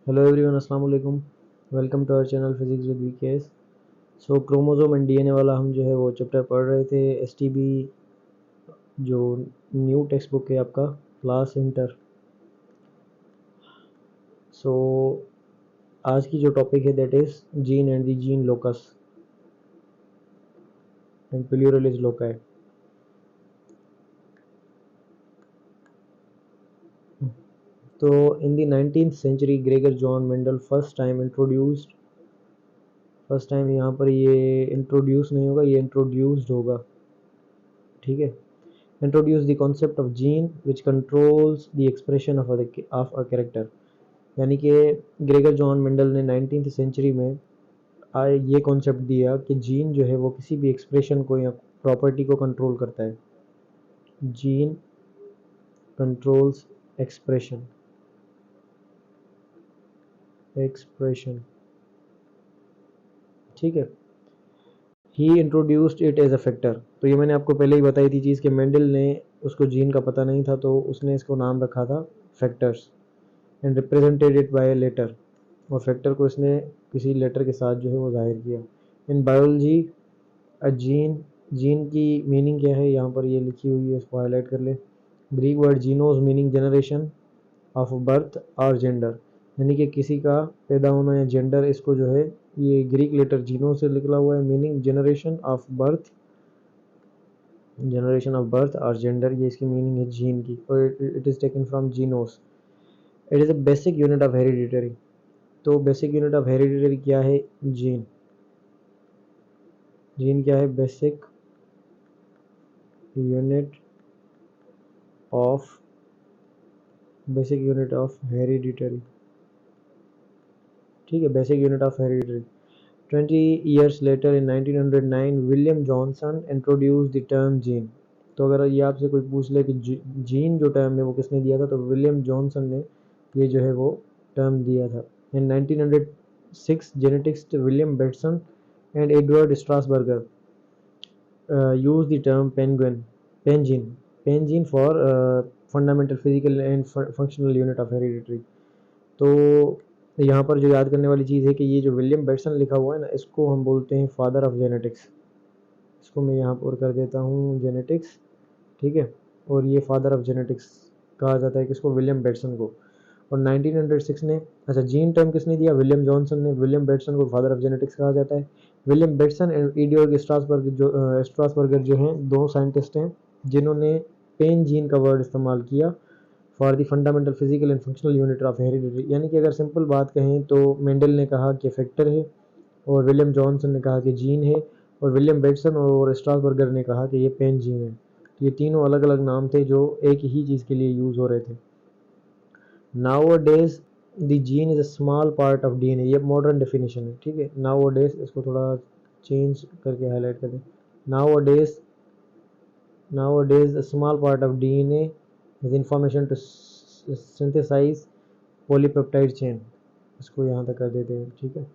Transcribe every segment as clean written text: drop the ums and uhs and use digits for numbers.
Hello everyone, अस्सलाम वालेकुम। Welcome to our channel physics with VKS. So chromosome and DNA वाला हम जो है वो चैप्टर पढ़ रहे थे। एसटीबी जो न्यू टेक्स्ट बुक है आपका, क्लास इंटर। सो आज की जो टॉपिक है that is gene and the gene locus and plural is loci. तो in the 19th century Gregor John Mendel first time यहाँ पर ये इंट्रोड्यूस नहीं होगा, ये इंट्रोड्यूस्ड होगा। ठीक है। Introduce the concept of gene which controls the expression of a character. यानी कि ग्रेगर जॉन मेंडल ने 19th सेंचुरी में ये कॉन्सेप्ट दिया कि जीन जो है वो किसी भी एक्सप्रेशन को या प्रॉपर्टी को कंट्रोल करता है। Gene controls expression. ठीक है। He introduced it as a factor. तो ये मैंने आपको पहले ही बताई थी चीज़ कि मेंडल ने, उसको जीन का पता नहीं था तो उसने इसको नाम रखा था factors and represented it by letter. और फैक्टर को इसने किसी लेटर के साथ जो है वो जाहिर किया। इन बायोलॉजी अ जीन की मीनिंग क्या है, यहाँ पर ये लिखी हुई है, इसको हाईलाइट कर ले। Greek word genos meaning generation of birth और जेंडर, यानी कि किसी का पैदा होना या जेंडर, इसको जो है ये ग्रीक लेटर जीनो से निकला हुआ है। मीनिंग जनरेशन ऑफ बर्थ और जेंडर, ये इसकी मीनिंग है जीन की। और it is taken from genos. It is a basic unit of hereditary. तो बेसिक यूनिट ऑफ हेरिडिटरी क्या है? जीन। जीन क्या है? Unit of basic unit of hereditary. ठीक है, basic unit of hereditary. 20 years later in 1909 William Johnson introduce the term gene. तो अगर ये आपसे कोई पूछ ले कि जीन जो टर्म है वो किसने दिया था, तो विलियम जॉनसन ने ये जो है वो टर्म दिया था। In 1906 genetics William Bateson and Edward Strasburger use the term pangene for fundamental physical and functional unit of hereditary. तो यहाँ पर जो याद करने वाली चीज़ है कि ये जो विलियम बेटसन लिखा हुआ है ना, इसको हम बोलते हैं फादर ऑफ जेनेटिक्स। इसको मैं यहाँ पर कर देता हूँ जेनेटिक्स। ठीक है। और ये फादर ऑफ जेनेटिक्स कहा जाता है किसको? विलियम बेटसन को। और 1906 ने, अच्छा, जीन टर्म किसने दिया? विलियम जॉनसन ने। विलियम बेटसन को फादर ऑफ जेनेटिक्स कहा जाता है। विलियम बेटसन एंड ईडियोग स्ट्रासबर्गर जो हैं, दो साइंटिस्ट हैं जिन्होंने पेन जीन का वर्ड इस्तेमाल किया for the fundamental physical and functional unit of heredity. यानी कि अगर सिंपल बात कहें तो मेंडल ने कहा कि फैक्टर है, और विलियम जॉनसन ने कहा कि जीन है, और विलियम बेटसन और स्ट्रासबर्गर ने कहा कि ये पेन जीन है। तो ये तीनों अलग अलग नाम थे जो एक ही चीज़ के लिए यूज़ हो रहे थे। Nowadays the gene is a small part of DNA, ये मॉडर्न डेफिनेशन है। ठीक है। Nowadays इसको थोड़ा चेंज करके हाईलाइट कर दें। Nowadays a small part of DNA is information to synthesize polypeptide chain। इसको यहाँ तक कर देते हैं। ठीक है।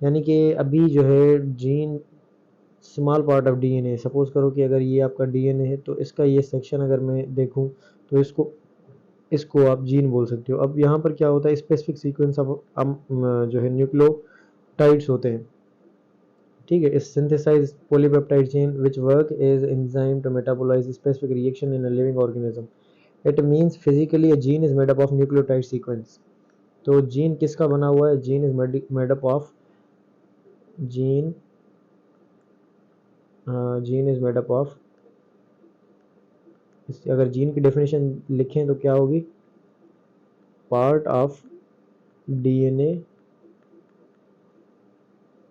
यानी कि अभी जो है gene small part of DNA. Suppose करो कि अगर ये आपका डीएनए है तो इसका ये सेक्शन अगर मैं देखूं तो इसको इसको आप जीन बोल सकते हो। अब यहाँ पर क्या होता है, स्पेसिफिक सीक्वेंस ऑफ जो है न्यूक्लियोटाइड्स होते हैं। ठीक है। इस synthesize polypeptide chain which work as enzyme to metabolize specific reaction in a living organism. It means physically a gene is made up of nucleotide sequence. तो जीन किसका बना हुआ है? Gene is made up of gene gene is made up of, अगर gene की definition लिखें तो क्या होगी? Part of DNA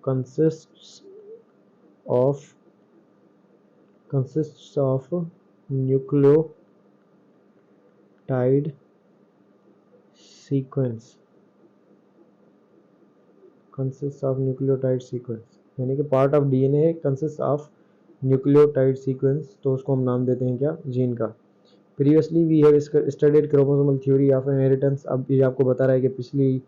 consists of nucleotide sequence। यानी कि part of DNA consist of nucleotide sequence, तो उसको हम नाम देते हैं क्या? जीन का। Previously we have studied chromosomal theory of inheritance. अब ये आपको बता रहा है कि पिछली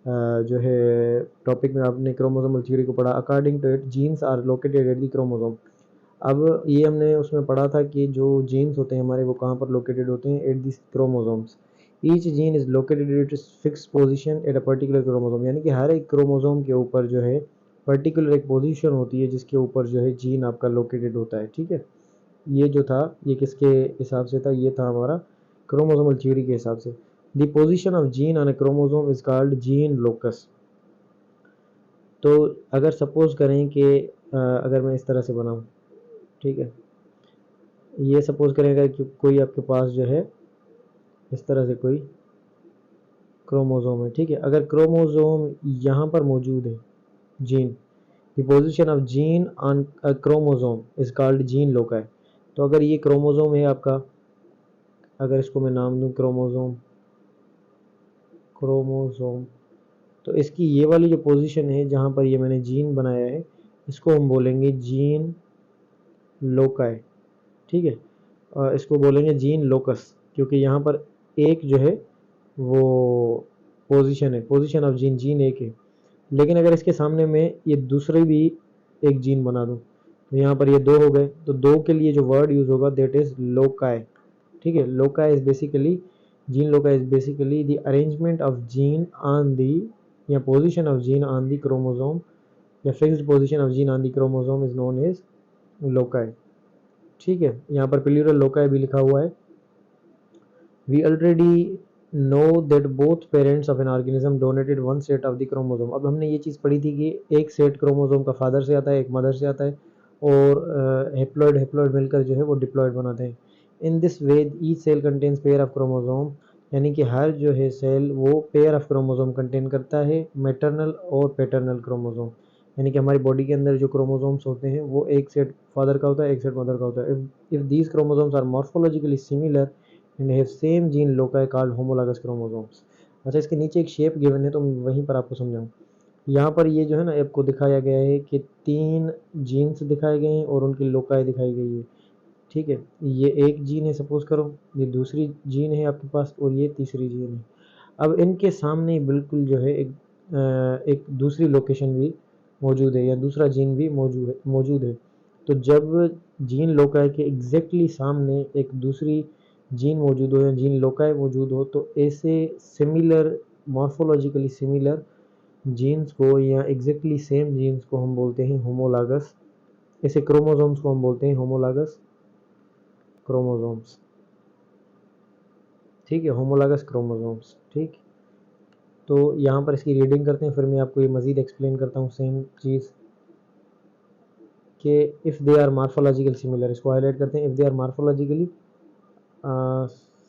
जो है टॉपिक में आपने क्रोमोसोमल थ्योरी को पढ़ा। According to it genes are located at the chromosome. अब ये हमने उसमें पढ़ा था कि जो जीन्स होते हैं हमारे, वो कहाँ पर लोकेटेड होते हैं? At the chromosomes. Each gene is located at fix position eight a particular chromosome, यानी कि हर एक क्रोमोसोम के ऊपर जो है पर्टिकुलर एक पोजीशन होती है जिसके ऊपर जो है जीन आपका लोकेटेड होता है। ठीक है, ये जो था ये किसके हिसाब से था, ये था हमारा क्रोमोसोमल थ्योरी के हिसाब से। The position of gene on a chromosome is called gene locus. तो अगर सपोज करें कि अगर मैं इस तरह से बनाऊं, ठीक है, ये सपोज करें अगर कोई आपके पास जो है इस तरह से कोई क्रोमोसोम है, ठीक है, अगर क्रोमोसोम यहाँ पर मौजूद है gene, the position of gene on a chromosome is called gene loci. तो अगर ये क्रोमोसोम है आपका, अगर इसको मैं नाम दूं क्रोमोसोम, क्रोमोसोम, तो इसकी ये वाली जो पोजीशन है जहाँ पर ये मैंने जीन बनाया है, इसको हम बोलेंगे जीन लोकाई। ठीक है, इसको बोलेंगे जीन लोकस, क्योंकि यहाँ पर एक जो है वो पोजीशन है, पोजीशन ऑफ जीन, जीन एक है। लेकिन अगर इसके सामने मैं ये दूसरे भी एक जीन बना दूं, तो यहाँ पर ये दो हो गए, तो दो के लिए जो वर्ड यूज होगा दैट इज लोकाई। ठीक है, loci is basically, gene loci is basically the arrangement of gene on the, या position of gene on the chromosome, या fixed position of gene on the chromosome is known as loci. ठीक है, यहाँ पर plural loci भी लिखा हुआ है। We already know that both parents of an organism donated one set of the chromosome. अब हमने ये चीज़ पढ़ी थी कि एक सेट क्रोमोसोम का फादर से आता है, एक मदर से आता है, और हेप्लॉइड हेप्लॉइड मिलकर जो है वो डिप्लॉइड बनाते हैं। In this way each cell contains pair of chromosome, यानी कि हर जो है सेल वो पेयर ऑफ क्रोमोसोम कंटेन करता है, मैटरनल और पैटर्नल क्रोमोसोम, यानी कि हमारी बॉडी के अंदर जो क्रोमोसोम्स होते हैं वो एक सेट फादर का होता है, एक सेट मदर का होता है। If these chromosomes are morphologically similar and have same gene loci called homologous chromosomes. अच्छा, इसके नीचे एक शेप गिवन है तो मैं वहीं पर आपको समझाऊं। यहाँ पर ये जो है ना आपको दिखाया गया है कि 3 जीन्स दिखाए गए हैं और उनकी लोकाई दिखाई गई है। ठीक है, ये एक जीन है सपोज करो, ये दूसरी जीन है आपके पास, और ये तीसरी जीन है। अब इनके सामने बिल्कुल जो है एक दूसरी लोकेशन भी मौजूद है, या दूसरा जीन भी मौजूद है। तो जब जीन लोकाई के एग्जैक्टली सामने एक दूसरी जीन मौजूद हो या जीन लोकाई मौजूद हो, तो ऐसे सिमिलर, मॉर्फोलॉजिकली सिमिलर जीन्स को या एग्जैक्टली सेम जीन्स को हम बोलते हैं होमोलॉगस। ऐसे क्रोमोसोम्स को हम बोलते हैं होमोलॉगस क्रोमोसोम्स। ठीक है, होमोलॉगस क्रोमोसोम्स। ठीक, तो यहाँ पर इसकी रीडिंग करते हैं, फिर मैं आपको ये मज़ीद एक्सप्लेन करता हूँ सेम चीज़ कि if they are morphological similar, इसको हाईलाइट करते हैं, if they are morphologically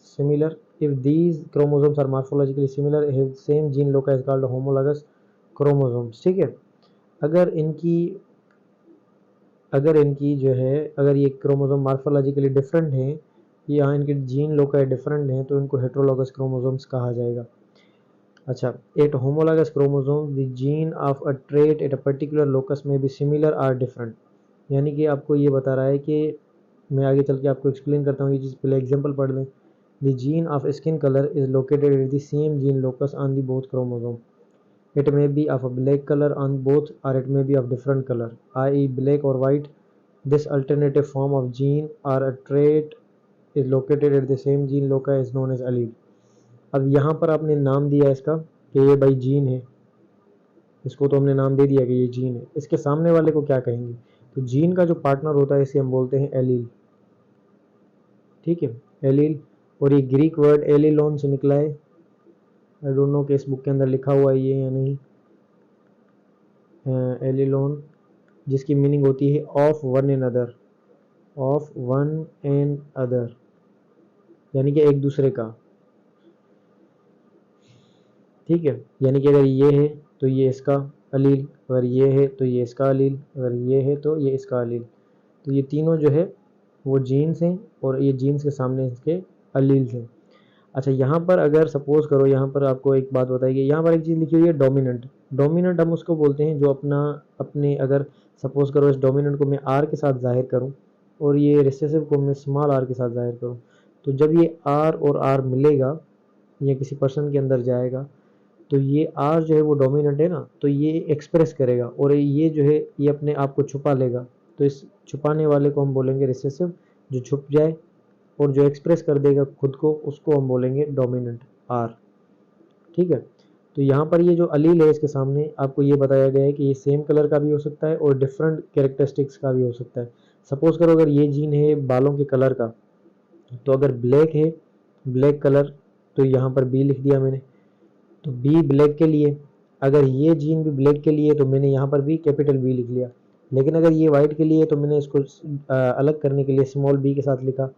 similar, if these chromosomes are morphologically similar have same gene loci is called homologous chromosomes. ठीक है, अगर इनकी जो है, अगर ये क्रोमोसोम मार्फोलॉजिकली डिफरेंट हैं या इनके जीन लोकाई डिफरेंट हैं, तो इनको हेट्रोलॉगस क्रोमोसोम्स कहा जाएगा। अच्छा, at homologous chromosome the gene of a trait at a particular locus में भी सिमिलर आर डिफरेंट, यानी कि आपको ये बता रहा है कि मैं आगे चल के आपको एक्सप्लेन करता हूँ ये चीज़, पहले एग्जांपल पढ़ लें। The gene of skin colour is located at the same gene locus on the both chromosome, it may be of a black color on both or it may be of different color, i.e. black or white. This alternative form of gene or a trait is located at the same gene loci is known as allele. अब यहाँ पर आपने नाम दिया इसका कि ये भाई जीन है, इसको तो हमने नाम दे दिया कि ये जीन है, इसके सामने वाले को क्या कहेंगे? तो जीन का जो पार्टनर होता है इसे हम बोलते हैं एलील। ठीक है, एलील, और ये ग्रीक वर्ड एलिलोन से निकला है। आई डोंट नो कि इस बुक के अंदर लिखा हुआ है ये या नहीं। एलिलोन, जिसकी मीनिंग होती है of one and other, of one and other, यानी कि एक दूसरे का। ठीक है, यानी कि अगर ये है तो ये इसका अलील, अगर ये है तो ये इसका अलील, अगर ये है तो ये इसका अलील। तो ये तीनों जो है वो जीन्स हैं और ये जीन्स के सामने इसके अलील्स हैं। अच्छा, यहाँ पर अगर सपोज करो, यहाँ पर आपको एक बात बताइए, यहाँ पर एक चीज़ लिखी हुई है डोमिनेंट। डोमिनेंट हम उसको बोलते हैं जो अपने अगर सपोज करो इस डोमिनेंट को मैं आर के साथ जाहिर करूँ और ये रिसेसिव को मैं स्मॉल आर के साथ जाहिर करूँ, तो जब ये आर और आर मिलेगा या किसी पर्सन के अंदर जाएगा, तो ये आर जो है वो डोमिनेंट है ना, तो ये एक्सप्रेस करेगा और ये जो है ये अपने आप को छुपा लेगा। तो इस छुपाने वाले को हम बोलेंगे रिसेसिव, जो छुप जाए, और जो एक्सप्रेस कर देगा खुद को उसको हम बोलेंगे डोमिनेंट। आर, ठीक है। तो यहाँ पर ये जो अलील है इसके सामने आपको ये बताया गया है कि ये सेम कलर का भी हो सकता है और डिफरेंट कैरेक्टरिस्टिक्स का भी हो सकता है। सपोज करो अगर ये जीन है बालों के कलर का, तो अगर ब्लैक है, ब्लैक कलर, तो यहाँ पर बी लिख दिया मैंने, तो बी ब्लैक के लिए। अगर ये जीन भी ब्लैक के लिए तो मैंने यहाँ पर भी कैपिटल बी लिख लिया। लेकिन अगर ये वाइट के लिए तो मैंने इसको अलग करने के लिए स्मॉल बी के साथ लिखा।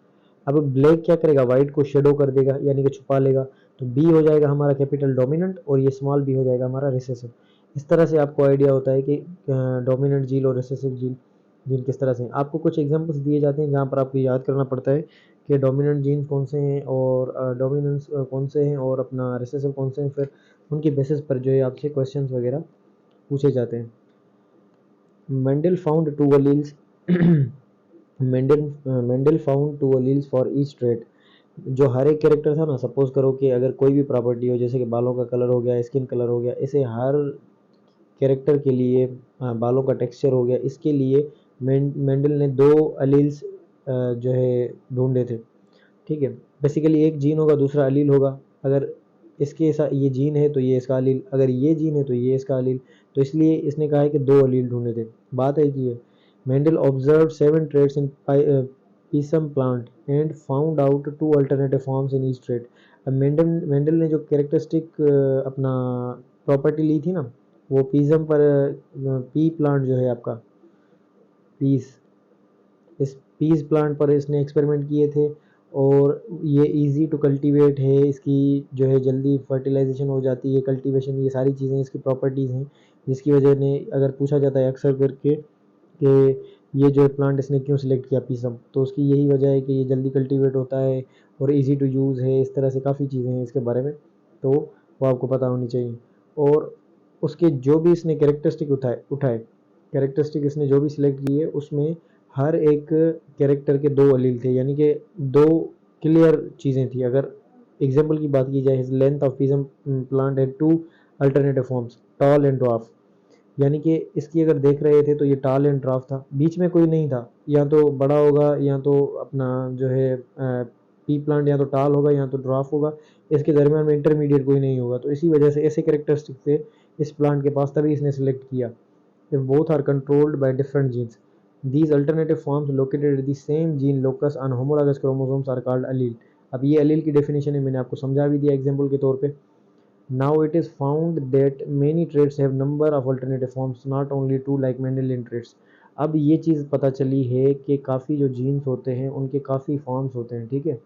अब ब्लैक क्या करेगा, वाइट को शेडो कर देगा यानी कि छुपा लेगा, तो बी हो जाएगा हमारा कैपिटल डोमिनेंट और ये स्मॉल बी हो जाएगा हमारा रिसेसिव। इस तरह से आपको आइडिया होता है कि डोमिनेंट जीन और रिसेसिव जीन जीन किस तरह से। आपको कुछ एग्जांपल्स दिए जाते हैं जहाँ पर आपको याद करना पड़ता है कि डोमिनेंट जीन कौन से हैं और डोमिनेंस कौन से हैं और अपना रिसेसिव कौन से हैं, फिर उनकी बेसिस पर जो है आपसे क्वेश्चंस वगैरह पूछे जाते हैं। Mendel found to alleles Mendel found to alleles for each trait. जो हर एक कैरेक्टर था ना, सपोज करो कि अगर कोई भी प्रॉपर्टी हो, जैसे कि बालों का कलर हो गया, स्किन कलर हो गया, ऐसे हर कैरेक्टर के लिए, बालों का टेक्सचर हो गया, इसके लिए मेंडल ने दो अलील्स जो है ढूंढे थे, ठीक है। बेसिकली एक जीन होगा, दूसरा अलील होगा। अगर इसके साथ ये जीन है तो ये इसका अलील, अगर ये जीन है तो ये इसका अलील, तो इसलिए इसने कहा है कि दो अलील ढूंढे थे। बात है कि Mendel observe 7 traits in Pisum plant and found out 2 alternative forms in each trait. अब मेंडल ने जो कैरेक्टरिस्टिक अपना प्रॉपर्टी ली थी ना, वो पीजम पर, पी प्लांट जो है आपका पीस, इस पीस प्लांट पर इसने एक्सपेरिमेंट किए थे। और ये इजी टू कल्टीवेट है, इसकी जो है जल्दी फर्टिलाइजेशन हो जाती है, कल्टीवेशन, ये सारी चीज़ें इसकी प्रॉपर्टीज़ हैं, जिसकी वजह ने अगर पूछा जाता है अक्सर करके कि ये जो है प्लांट इसने क्यों सिलेक्ट किया पीसम, तो उसकी यही वजह है कि ये जल्दी कल्टीवेट होता है और इजी टू यूज़ है। इस तरह से काफ़ी चीज़ें हैं इसके बारे में, तो वो आपको पता होनी चाहिए। और उसके जो भी इसने कैरेक्टरिस्टिक उठाए उठाए कैरेक्टरिस्टिक इसने जो भी सिलेक्ट किए, उसमें हर एक कैरेक्टर के दो अलील थे, यानी कि दो क्लियर चीज़ें थी। अगर एग्जाम्पल की बात की जाए, लेंथ ऑफ पीसम प्लांट है 2 alternative forms, tall and dwarf. यानी कि इसकी अगर देख रहे थे तो ये टाल एंड ड्राफ्ट था, बीच में कोई नहीं था, या तो बड़ा होगा या तो अपना जो है पी प्लांट, या तो टाल होगा या तो ड्राफ्ट होगा, इसके दरमियान में इंटरमीडिएट कोई नहीं होगा। तो इसी वजह से ऐसे कैरेक्टरिस्टिक थे इस प्लांट के पास, तभी इसने सेलेक्ट किया। If both are controlled by different genes, these alternative forms located at the same gene locus on homologous chromosomes are called allele। अब ये allele की डेफिनेशन है, मैंने आपको समझा भी दिया एग्जाम्पल के तौर पे। Now it is found that many traits have number of alternative forms, not only two like Mendelian traits। अब ये चीज़ पता चली है कि काफ़ी जो जीन्स होते हैं उनके काफ़ी फॉर्म्स होते हैं, ठीक है।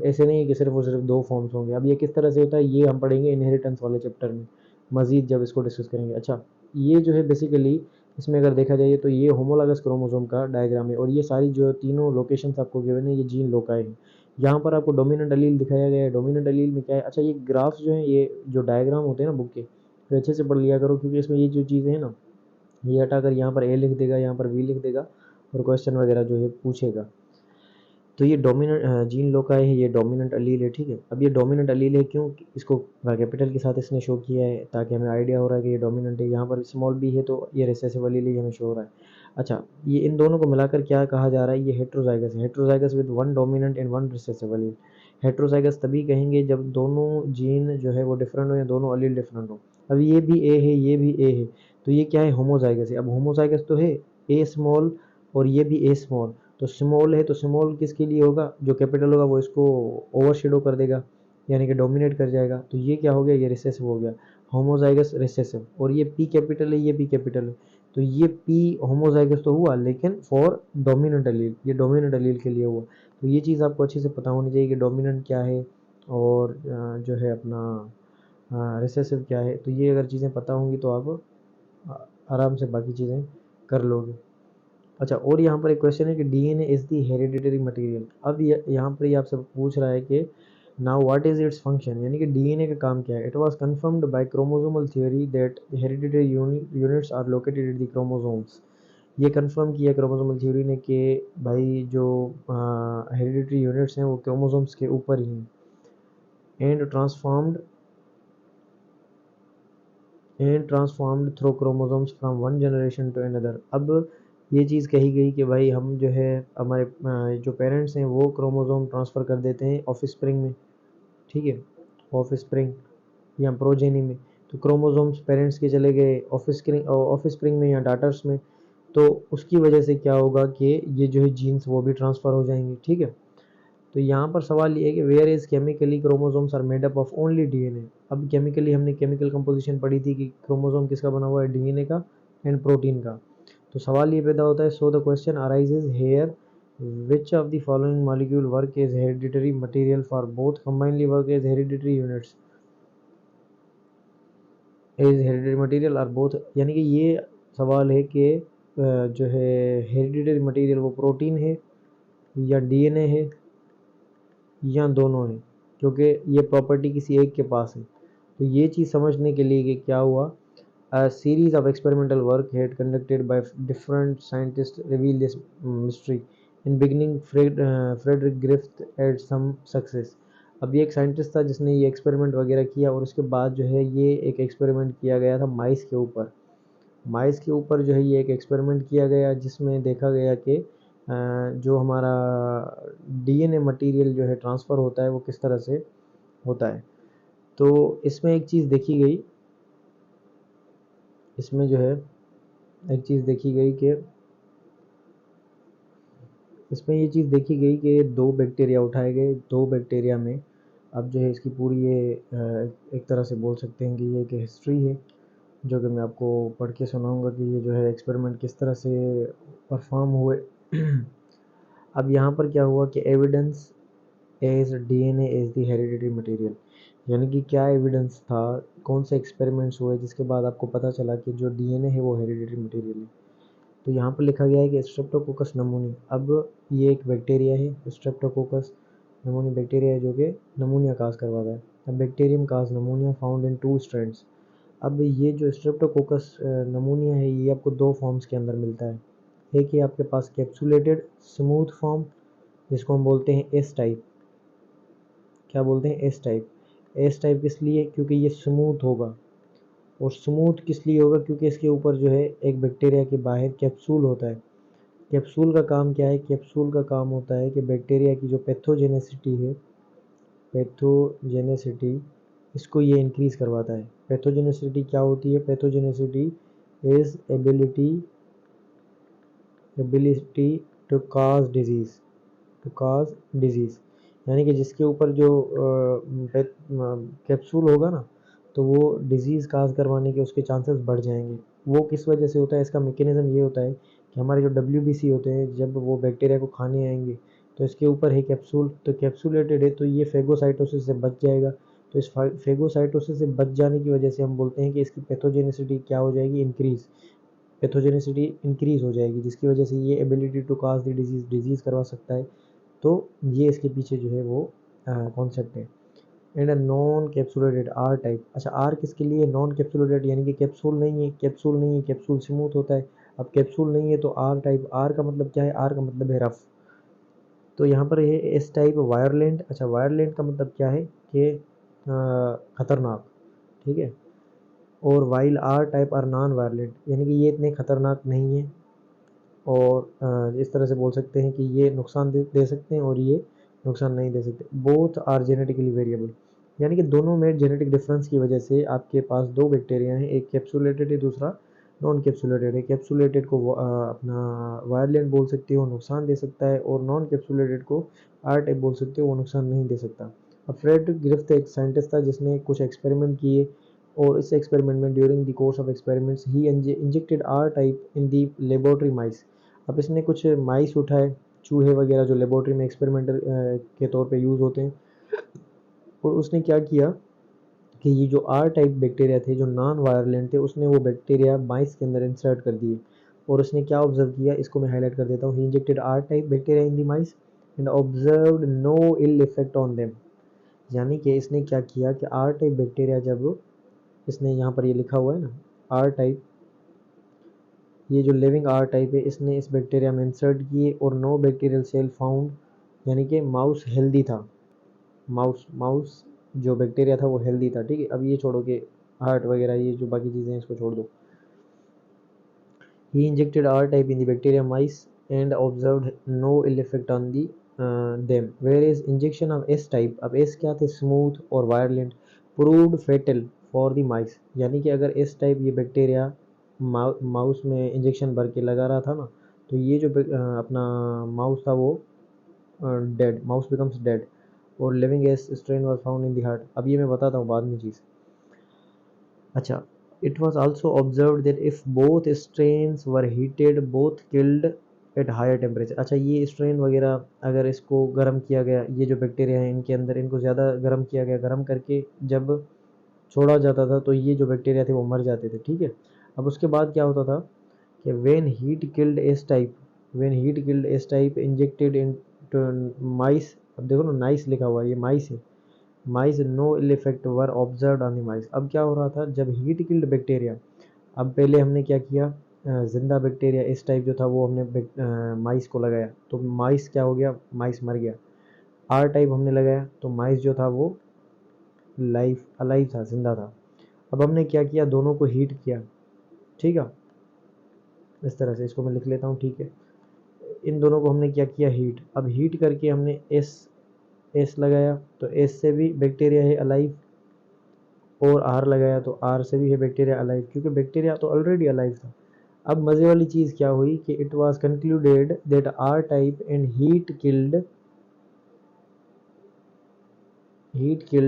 ऐसे नहीं है कि सिर्फ और सिर्फ दो फॉर्म्स होंगे। अब ये किस तरह से होता है ये हम पढ़ेंगे इनहेरिटेंस वाले चैप्टर में मज़ीद, जब इसको डिस्कस करेंगे। अच्छा, ये जो है बेसिकली इसमें अगर देखा जाए तो ये होमोलॉगस क्रोमोसोम का डायग्राम है, और ये सारी जो तीनों लोकेशंस आपको गिवन है ये जीन लोकाई है। यहाँ पर आपको डोमिनेंट अलील दिखाया गया है। डोमिनेंट अलील में क्या है, अच्छा ये ग्राफ्स जो है, ये जो डायग्राम होते हैं ना बुक के, तो अच्छे से पढ़ लिया करो, क्योंकि इसमें ये जो चीज़ें हैं ना, ये हटाकर यहाँ पर ए लिख देगा, यहाँ पर बी लिख देगा और क्वेश्चन वगैरह जो है पूछेगा। तो ये डोमिनेंट जीन लोकाई है, ये डोमिनेंट अलील है, ठीक है। अब ये डोमिनेंट अलील है क्यों, इसको कैपिटल के साथ इसने शो किया है ताकि हमें आइडिया हो रहा है कि ये डोमिनेंट है। यहाँ पर स्मॉल बी है तो ये रिसेसिव अलील है, ये हमें शो हो रहा है। अच्छा, ये इन दोनों को मिलाकर क्या कहा जा रहा है, ये हेट्रोजाइगस है। Heterozygous with 1 dominant and 1 recessive Aleel. Heterozygous तभी कहेंगे जब दोनों जीन जो है वो डिफरेंट हो या दोनों अलील डिफरेंट हो। अब ये भी ए है, ये भी ए है, तो ये क्या है, होमोजाइगस है। अब होमोजाइगस तो है ए स्मॉल और ये भी ए स्मॉल, तो स्मॉल है तो स्मॉल किसके लिए होगा, जो कैपिटल होगा वो इसको ओवरशेडो कर देगा, यानी कि डोमिनेट कर जाएगा। तो ये क्या हो गया, ये रिसेसिव हो गया, होमोजाइगस रिसेसिव। और ये पी कैपिटल है, ये पी कैपिटल है, तो ये पी होमोजाइगस तो हुआ लेकिन फॉर डोमिनेंट अलील, ये डोमिनेंट अलील के लिए हुआ। तो ये चीज़ आपको अच्छे से पता होनी चाहिए कि डोमिनेंट क्या है और जो है अपना रिसेसिव क्या है। तो ये अगर चीज़ें पता होंगी तो आप आराम से बाकी चीज़ें कर लोगे। अच्छा, और यहाँ पर एक क्वेश्चन है कि DNA is the hereditary material. अब यहाँ पर ये आपसे पूछ रहा है कि now what is its function, यानी कि डीएनए का काम क्या है। It was confirmed by chromosomal theory that hereditary units are located at the chromosomes. ये कंफर्म किया क्रोमोसोमल थ्योरी ने कि भाई जो हेरिडिटरी यूनिट्स हैं वो क्रोमोसोम्स के ऊपर ही हैं। And transformed through chromosomes from one generation to another. अब ये चीज़ कही गई कि भाई हम जो है हमारे जो पेरेंट्स हैं वो क्रोमोसोम ट्रांसफ़र कर देते हैं ऑफस्प्रिंग में, ठीक है। ऑफ स्प्रिंग या प्रोजेनी में। तो क्रोमोसोम्स पेरेंट्स के चले गए ऑफ स्प्रिंग में या डाटर्स में, तो उसकी वजह से क्या होगा कि ये जो है जीन्स वो भी ट्रांसफ़र हो जाएंगे, ठीक है। तो यहाँ पर सवाल ये है कि where is chemically chromosomes are made up of only DNA. अब केमिकली हमने केमिकल कंपोजिशन पढ़ी थी कि क्रोमोसोम किसका बना हुआ है, डीएनए का एंड प्रोटीन का। तो सवाल ये पैदा होता है, so the question arises here which of the following molecule work as hereditary material for both combinedly work as hereditary units as hereditary material or both. यानी कि ये सवाल है कि जो है हेरिडिटरी मटेरियल वो प्रोटीन है या डीएनए है या दोनों हैं, क्योंकि ये प्रॉपर्टी किसी एक के पास है। तो ये चीज़ समझने के लिए कि क्या हुआ, a series of experimental work had conducted by different scientists reveal this mystery. In beginning, Frederick Griffith had some success. अब ये एक साइंटिस्ट था जिसने ये एक्सपेरिमेंट वगैरह किया, और उसके बाद जो है ये एक एक्सपेरिमेंट किया गया था माइस के ऊपर। माइस के ऊपर जो है ये एक एक्सपेरिमेंट किया गया जिसमें देखा गया कि जो हमारा डीएनए मटेरियल जो है ट्रांसफ़र होता है वो किस तरह से होता है। तो इसमें एक चीज़ देखी गई, इसमें जो है एक चीज़ देखी गई कि इसमें ये चीज़ देखी गई कि दो बैक्टीरिया उठाए गए, दो बैक्टीरिया में अब जो है इसकी पूरी ये एक तरह से बोल सकते हैं कि ये एक हिस्ट्री है जो कि मैं आपको पढ़ के सुनाऊंगा कि ये जो है एक्सपेरिमेंट किस तरह से परफॉर्म हुए। अब यहाँ पर क्या हुआ कि evidence as DNA as the hereditary material, यानी कि क्या एविडेंस था, कौन से एक्सपेरिमेंट्स हुए जिसके बाद आपको पता चला कि जो डीएनए है वो हेरिडिटरी मटेरियल है। तो यहाँ पर लिखा गया है कि स्ट्रेप्टोकोकस नमूनी, अब ये एक बैक्टीरिया है, स्ट्रेप्टोकोकस नमूनी बैक्टीरिया है जो कि नमूनिया काज करवाता है। अब bacterium cause नमूनिया found in 2 strands. अब ये जो स्ट्रेप्टोकोकस नमूनिया है ये आपको 2 फॉर्म्स के अंदर मिलता है। एक है आपके पास कैप्सुलेटेड स्मूथ फॉर्म जिसको हम बोलते हैं एस टाइप। क्या बोलते हैं, एस टाइप। एस टाइप किस लिए, क्योंकि ये स्मूथ होगा। और स्मूथ किस लिए होगा, क्योंकि इसके ऊपर जो है एक बैक्टीरिया के बाहर कैप्सूल होता है। कैप्सूल का काम क्या है, कैप्सूल का काम होता है कि बैक्टीरिया की जो पैथोजेनेसिटी है, पैथोजेनेसिटी इसको ये इंक्रीज़ करवाता है। पैथोजेनेसिटी क्या होती है, pathogenicity is ability to cause disease, to cause disease. यानी कि जिसके ऊपर जो कैप्सूल होगा ना, तो वो डिजीज़ काज करवाने के उसके चांसेस बढ़ जाएंगे। वो किस वजह से होता है, इसका मैकेनिज़्म ये होता है कि हमारे जो डब्ल्यूबीसी होते हैं जब वो बैक्टीरिया को खाने आएंगे तो इसके ऊपर है कैप्सूल, तो कैप्सूलेटेड है तो ये फेगोसाइटोसिस से बच जाएगा। तो इस फेगोसाइटोसिस से बच जाने की वजह से हम बोलते हैं कि इसकी पैथोजेनिसिटी क्या हो जाएगी, इंक्रीज़, पैथोजेनिसिटी इंक्रीज़ हो जाएगी, जिसकी वजह से ये ability to cause the disease करवा सकता है। तो ये इसके पीछे जो है वो कॉन्सेप्ट है। And a non capsulated R type. अच्छा, आर किसके लिए, नॉन कैप्सुलेटेड यानी कि कैप्सूल नहीं है, कैप्सूल नहीं है, कैप्सूल स्मूथ होता है। अब कैप्सूल नहीं है तो आर टाइप, आर का मतलब क्या है, आर का मतलब है रफ। तो यहाँ पर ये एस टाइप वायरलेंट। अच्छा, वायरलेंट का मतलब क्या है कि खतरनाक, ठीक है। और while R type are non virulent, यानी कि ये इतने खतरनाक नहीं है, और इस तरह से बोल सकते हैं कि ये नुकसान दे सकते हैं और ये नुकसान नहीं दे सकते। बोथ आर जेनेटिकली वेरिएबल, यानी कि दोनों में जेनेटिक डिफरेंस की वजह से आपके पास दो बैक्टीरिया हैं, एक कैप्सुलेटेड है दूसरा नॉन कैप्सुलेटेड है। कैप्सुलेटेड को अपना वायरलेंट बोल सकते हो, नुकसान दे सकता है, और नॉन कैप्सुलेटेड को आर टाइप बोल सकते हो, वो नुकसान नहीं दे सकता। अब फ्रेडरिक ग्रिफ्थ एक साइंटिस्ट था जिसने कुछ एक्सपेरिमेंट किए, और इस एक्सपेरिमेंट में during the course of experiments he injected R type in the laboratory mice. अब इसने कुछ माइस उठाए, चूहे वगैरह जो लेबोरेटरी में एक्सपेरिमेंटल के तौर पे यूज़ होते हैं, और उसने क्या किया कि ये जो आर टाइप बैक्टीरिया थे जो नॉन वायरलेंट थे, उसने वो बैक्टीरिया माइस के अंदर इंसर्ट कर दिए। और उसने क्या ऑब्जर्व किया, इसको मैं हाईलाइट कर देता हूँ। He injected R type bacteria in the mice and observed no ill effect on them. यानी कि इसने क्या किया कि आर टाइप बैक्टीरिया जब इसने, यहाँ पर ये लिखा हुआ है ना आर टाइप, ये जो लिविंग आर टाइप है इसने इस बैक्टीरिया में इंसर्ट किए, और नो बैक्टीरियल सेल फाउंड, यानी कि माउस हेल्दी था। माउस जो बैक्टीरिया था वो हेल्दी था, ठीक है। अब ये छोड़ो कि हार्ट वगैरह ये जो बाकी चीज़ें हैं इसको छोड़ दो। He injected R type in the bacteria mice and observed no ill effect on the them, where is injection of S type. अब एस क्या थे, स्मूथ और virulent. Proved fatal for the mice, यानी कि अगर इस टाइप ये bacteria mouse में इंजेक्शन भर के लगा रहा था ना, तो ये जो अपना माउस था वो डेड, माउस बिकम्स डेड, और living S strain was found in the heart. अब ये मैं बताता हूँ बाद में चीज़। अच्छा, it was also observed that if both strains were heated both killed at higher temperature. अच्छा, ये स्ट्रेन वगैरह अगर इसको गर्म किया गया, ये जो बैक्टीरिया है इनके अंदर, इनको ज़्यादा गर्म किया गया, गर्म करके जब छोड़ा जाता था तो ये जो बैक्टीरिया थे वो मर जाते थे, ठीक है। अब उसके बाद क्या होता था कि when heat killed S type, when heat killed S type injected in mice, अब देखो ना नाइस लिखा हुआ है, ये माइस है, mice no ill effect were observed on the mice. अब क्या हो रहा था जब हीट किल्ड बैक्टीरिया, अब पहले हमने क्या किया, जिंदा बैक्टीरिया इस टाइप जो था वो हमने माइस को लगाया, तो माइस क्या हो गया, माइस मर गया। आर टाइप हमने लगाया तो माइस जो था वो लाइफ अलाइव था, जिंदा था। अब हमने क्या किया, दोनों को हीट किया, ठीक है, इस तरह से इसको मैं लिख लेता हूँ, ठीक है। इन दोनों को हमने क्या किया, हीट। अब हीट करके हमने एस एस लगाया तो एस से भी बैक्टीरिया है अलाइव, और आर लगाया तो आर से भी है बैक्टीरिया अलाइव, क्योंकि बैक्टीरिया तो ऑलरेडी अलाइव था। अब मज़े वाली चीज़ क्या हुई कि it was concluded that R type and heat killed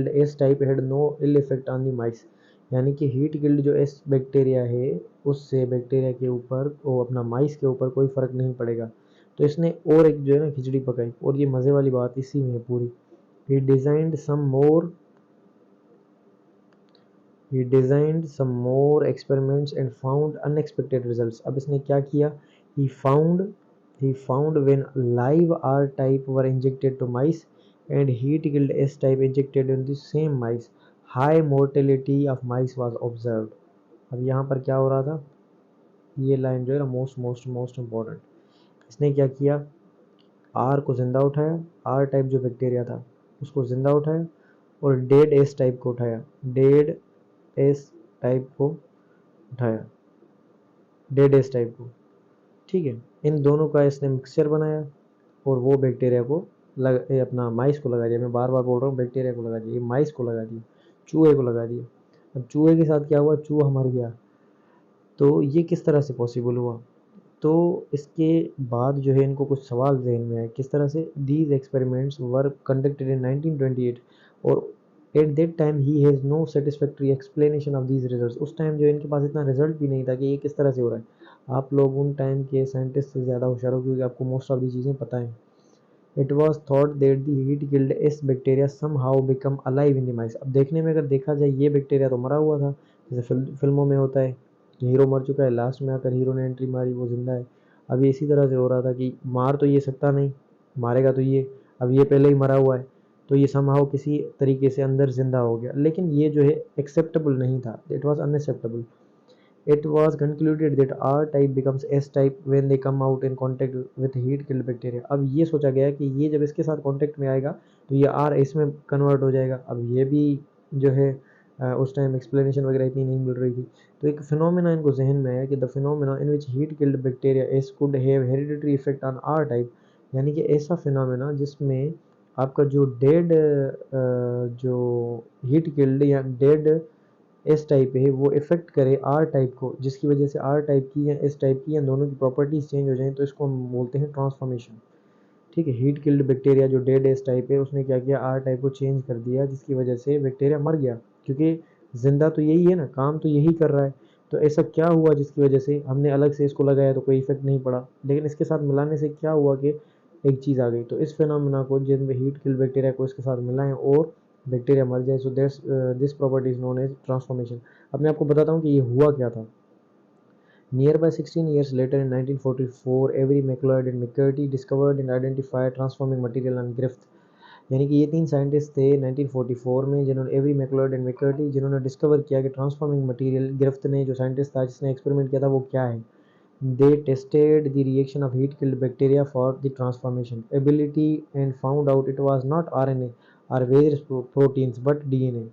S type had no ill effect on the mice, यानी कि हीट किल्ड जो एस बैक्टीरिया है उससे बैक्टीरिया के ऊपर, वो अपना माइस के ऊपर कोई फ़र्क नहीं पड़ेगा। तो इसने और एक जो है ना खिचड़ी पकाई, और ये मज़े वाली बात इसी में है पूरी। He designed some more He designed some more experiments and found unexpected results. अब इसने क्या किया, he found when live R type were injected to mice and heat killed S type injected in the same mice, high mortality of mice was observed. अब यहाँ पर क्या हो रहा था, ये लाइन जो है ना मोस्ट मोस्ट मोस्ट इम्पॉर्टेंट। इसने क्या किया, आर को जिंदा उठाया, आर टाइप जो बैक्टीरिया था उसको जिंदा उठाया, और डेड एस टाइप को उठाया, डेड एस टाइप को उठाया, डेड एस टाइप को, ठीक है। इन दोनों का इसने मिक्सचर बनाया और वो बैक्टीरिया को अपना माइस को लगा दिया। मैं बार बार बोल रहा हूँ बैक्टीरिया को लगा दिया, ये माइस को लगा दिया, चूहे को लगा दिया। अब चूहे के साथ क्या हुआ, चूहा मर गया। तो ये किस तरह से पॉसिबल हुआ, तो इसके बाद जो है इनको कुछ सवाल जहन में आए, किस तरह से। These experiments were conducted in 1928 और at that time he has no satisfactory explanation of these results. उस टाइम जो इनके पास इतना रिजल्ट भी नहीं था कि ये किस तरह से हो रहा है। आप लोग उन टाइम के साइंटिस्ट से ज़्यादा होशियार हो, क्योंकि आपको मोस्ट ऑफ दी चीज़ें पता है। It was thought that the heat killed S bacteria somehow become alive in the mice. अब देखने में अगर देखा जाए ये बैक्टीरिया तो मरा हुआ था, जैसे फिल्मों में होता है, हीरो मर चुका है, लास्ट में आकर हीरो ने एंट्री मारी, वो जिंदा है। अब ये इसी तरह से हो रहा था कि मार तो ये सकता नहीं, मारेगा तो ये, अब ये पहले ही मरा हुआ है, तो ये समहाउ किसी तरीके से अंदर जिंदा हो गया। लेकिन ये जो है एक्सेप्टेबल नहीं था, it was unacceptable. It was concluded that R type becomes S type when they come out in contact with heat killed bacteria. अब ये सोचा गया कि ये जब इसके साथ कांटेक्ट में आएगा तो ये R इसमें कन्वर्ट हो जाएगा। अब ये भी जो है उस टाइम एक्सप्लेनेशन वगैरह इतनी नहीं मिल रही थी, तो एक फिनोमेना इनको जहन में आया कि the phenomena in which heat killed bacteria S could have hereditary effect on R type, यानी कि ऐसा फिनोमेना जिसमें आपका जो डेड जो हीट किल्ड या डेड एस टाइप है वो इफेक्ट करे आर टाइप को, जिसकी वजह से आर टाइप की या एस टाइप की या दोनों की प्रॉपर्टीज चेंज हो जाएं, तो इसको हम बोलते हैं ट्रांसफॉर्मेशन, ठीक है। हीट किल्ड बैक्टीरिया जो डेड एस टाइप है उसने क्या किया, आर टाइप को चेंज कर दिया, जिसकी वजह से बैक्टीरिया मर गया, क्योंकि जिंदा तो यही है ना, काम तो यही कर रहा है। तो ऐसा क्या हुआ जिसकी वजह से हमने अलग से इसको लगाया तो कोई इफेक्ट नहीं पड़ा, लेकिन इसके साथ मिलाने से क्या हुआ कि एक चीज़ आ गई। तो इस फिनोमेना को, जिनमें हीट किल्ड बैक्टीरिया को इसके साथ मिलाएं और बैक्टीरिया मर जाए, so this property is known as transformation. अब मैं आपको बताता हूँ कि ये हुआ क्या था। Near by 16 years later in 1944 Avery MacLeod and McCarty discovered and identified transforming material on Griffith. यानी कि ये तीन साइंटिस्ट थे 1944 में, जिन्होंने एवरी मैकलॉयड एंड मैकर्टी, जिन्होंने डिस्कवर किया कि ट्रांसफॉर्मिंग मटेरियल, ग्रिफ्थ ने जो साइंटिस्ट था जिसने एक्सपेरिमेंट किया था वो क्या है। They tested the reaction of heat-killed bacteria for the transformation ability and found out it was not RNA or various proteins but DNA,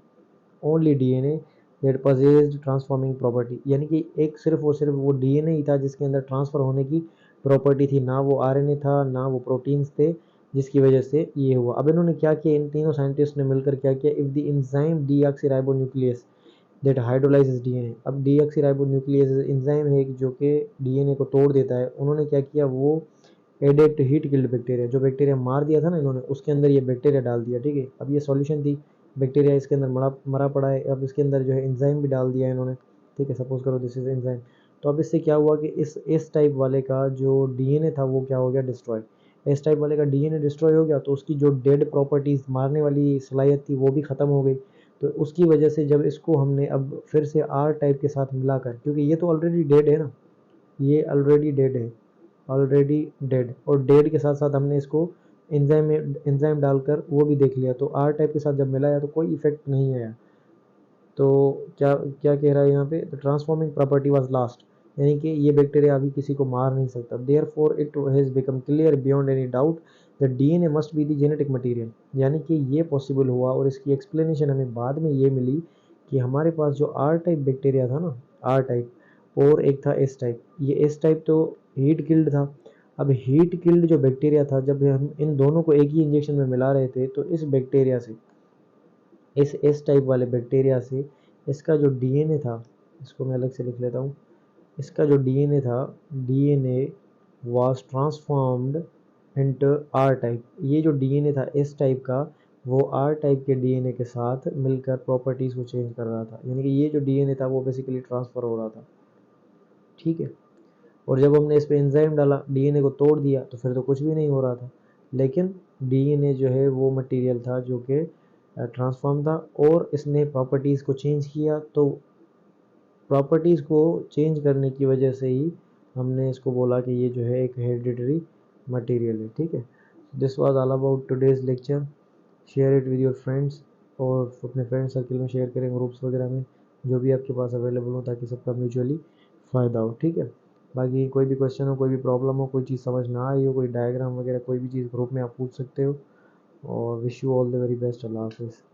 only DNA that possessed transforming property। यानी कि एक सिर्फ और सिर्फ वो DNA ही था जिसके अंदर ट्रांसफ़र होने की प्रॉपर्टी थी, ना वो RNA था ना वो प्रोटीन्स थे, जिसकी वजह से ये हुआ। अब इन्होंने क्या किया, इन तीनों साइंटिस्ट ने मिलकर क्या किया, if the enzyme deoxyribonuclease that hydrolyses DNA. अब डीऑक्सीराइबोन्यूक्लियस एंजाइम है जो कि डीएनए को तोड़ देता है। उन्होंने क्या किया, वो added to heat killed bacteria, जो बैक्टीरिया मार दिया था ना इन्होंने, उसके अंदर ये बैक्टीरिया डाल दिया। ठीक है, अब ये सॉल्यूशन थी, बैक्टीरिया इसके अंदर मरा पड़ा है। अब इसके अंदर जो है एंजाइम भी डाल दिया है इन्होंने। ठीक है, सपोज करो दिस इज एंजाइम। तो अब इससे क्या हुआ कि इस टाइप वाले का जो डीएनए था वो क्या हो गया, डिस्ट्रॉय। इस टाइप वाले का डीएनए डिस्ट्रॉय हो गया तो उसकी जो डेड प्रॉपर्टीज, मारने वाली सलाहियत थी, वो भी ख़त्म हो गई। तो उसकी वजह से जब इसको हमने अब फिर से आर टाइप के साथ मिलाकर, क्योंकि ये तो ऑलरेडी डेड है ना, ये ऑलरेडी डेड है, ऑलरेडी डेड, और डेड के साथ साथ हमने इसको एंजाइम डालकर वो भी देख लिया, तो आर टाइप के साथ जब मिलाया तो कोई इफेक्ट नहीं आया। तो क्या क्या कह रहा है यहाँ पे, the transforming property was last, यानी कि ये बैक्टीरिया अभी किसी को मार नहीं सकता। Therefore it has become clear beyond any doubt the DNA must be the genetic material, यानी कि ये पॉसिबल हुआ और इसकी एक्सप्लेनेशन हमें बाद में ये मिली कि हमारे पास जो आर टाइप बैक्टीरिया था ना, आर टाइप, और एक था एस टाइप। ये एस टाइप तो हीट किल्ड था। अब हीट किल्ड जो बैक्टीरिया था, जब हम इन दोनों को एक ही इंजेक्शन में मिला रहे थे, तो इस बैक्टीरिया से, इस एस टाइप वाले बैक्टीरिया से इसका जो डीएनए था, इसको मैं अलग से लिख लेता हूँ, इसका जो डीएनए था, DNA was transformed into R type. ये जो डीएनए था एस टाइप का, वो आर टाइप के डीएनए के साथ मिलकर प्रॉपर्टीज़ को चेंज कर रहा था, यानी कि ये जो डीएनए था वो बेसिकली ट्रांसफ़र हो रहा था। ठीक है, और जब हमने इस पे एंजाइम डाला, डीएनए को तोड़ दिया, तो फिर तो कुछ भी नहीं हो रहा था। लेकिन डीएनए जो है वो मटेरियल था जो कि ट्रांसफॉर्म था, और इसने प्रॉपर्टीज़ को चेंज किया। तो प्रॉपर्टीज़ को चेंज करने की वजह से ही हमने इसको बोला कि ये जो है एक हेरिडिटरी मटेरियल है। ठीक है, this was all about today's lecture. Share it with your friends, और अपने फ्रेंड सर्कल में शेयर करें, ग्रुप्स वगैरह में, जो भी आपके पास अवेलेबल हो, ताकि सबका म्यूचुअली फ़ायदा हो। ठीक है, बाकी कोई भी क्वेश्चन हो, कोई भी प्रॉब्लम हो, कोई चीज़ समझ ना आई हो, कोई डायग्राम वगैरह, कोई भी चीज़ ग्रुप में आप पूछ सकते हो। और wish you all the very best. अल्लाह हाफिज़।